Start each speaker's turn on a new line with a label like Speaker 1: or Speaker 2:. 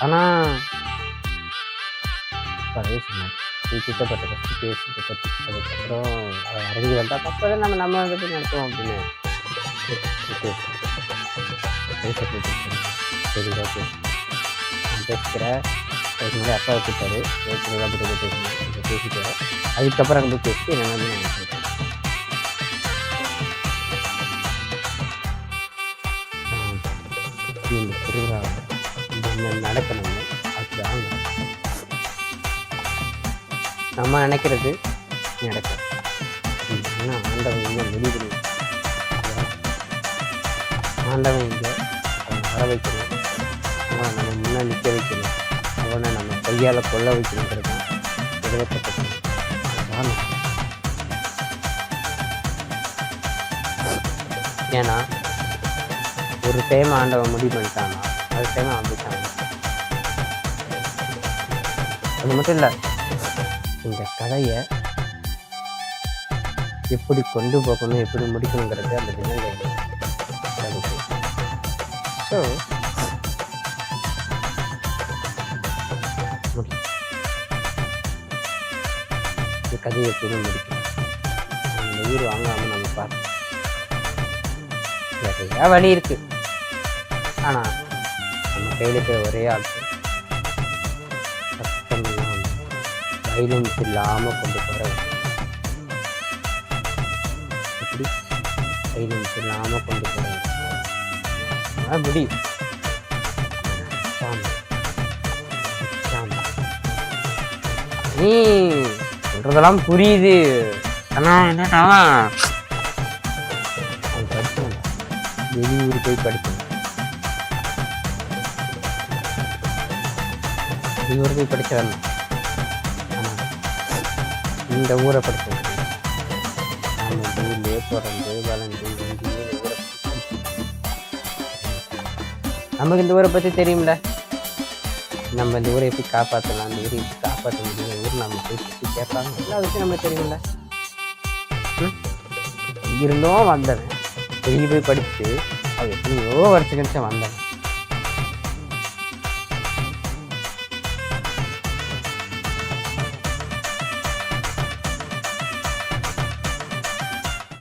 Speaker 1: ஆனால் பழைய சொன்னார் சித்தப்பட்ட கஷ்டம் பேசிட்டு பற்றி அதுக்கப்புறம் அதை இறங்கி வந்தால் அப்புறம் நம்ம இதை போய் நடத்துவோம் அப்படின்னு சரி ஓகே நான் பேசிக்கிறேன். அதுக்கு முன்னாடி அப்பா வச்சுட்டாரு பேசணும் பேசிட்டு அதுக்கப்புறம் அங்கே பேசி என்ன வந்து நான் சொல்கிறேன். இந்த திருவிழா என்ன நடக்கணும் அதுதான் நம்ம நினைக்கிறது நடக்கும். ஆண்டவன் இங்கே முடிவு ஆண்டவன் இங்கே அவனை வர வைக்கணும், அவனை நம்ம முன்னே நிற்க வைக்கணும், அவனை நம்ம கையால் கொள்ள வைக்கணுங்கிறது தான் எழுதப்பட்டது. ஏன்னா ஒரு டைம் ஆண்டவன் முடிவு பண்ணிட்டானா அது டைம் ஆரம்பிச்சாங்க. அது மட்டும் இல்லை, இந்த கதையை எப்படி கொண்டு போகணும் எப்படி முடிக்கணுங்கிறது அந்த தினங்கள். ஸோ இந்த கதையை எப்படி முடிக்கணும் அந்த உயிர் வாங்காமல் நம்ம பார்க்கணும். நிறையா வழி இருக்கு. ஆனால் நம்ம கையில் இருக்கிற ஒரே ஆட்கள் சத்தம் இல்லாமல் வைலன்ஸ் இல்லாமல் கொண்டு போகிற எப்படி வைலன்ஸ் இல்லாமல் கொண்டு போகிற முடியும். சொல்றதெல்லாம் புரியுது. ஆனால் என்னன்னா அவன் படிச்சவன் வெளியூர் போய் படிக்கணும், வெளியூர் போய் படிச்சவன். ஆனால் இந்த ஊரை படிச்சவன் நம்ம ஊர்லேயே பிறந்து வளர்ந்து இங்கேயே ஊரை நமக்கு இந்த ஊரை பற்றி தெரியும்ல. நம்ம இந்த ஊரை எப்படி காப்பாற்றலாம், அந்த ஊரை எப்படி காப்பாற்ற முடியும், ஊர் நம்ம போய் சுற்றி கேட்பாங்க எல்லாம் வச்சு நம்மளுக்கு தெரியும்ல. இருந்தும் வந்தவன் வெளியே போய் படிச்சுட்டு அவன் எத்தனையோ வருஷம் கழிச்சு வந்தவன்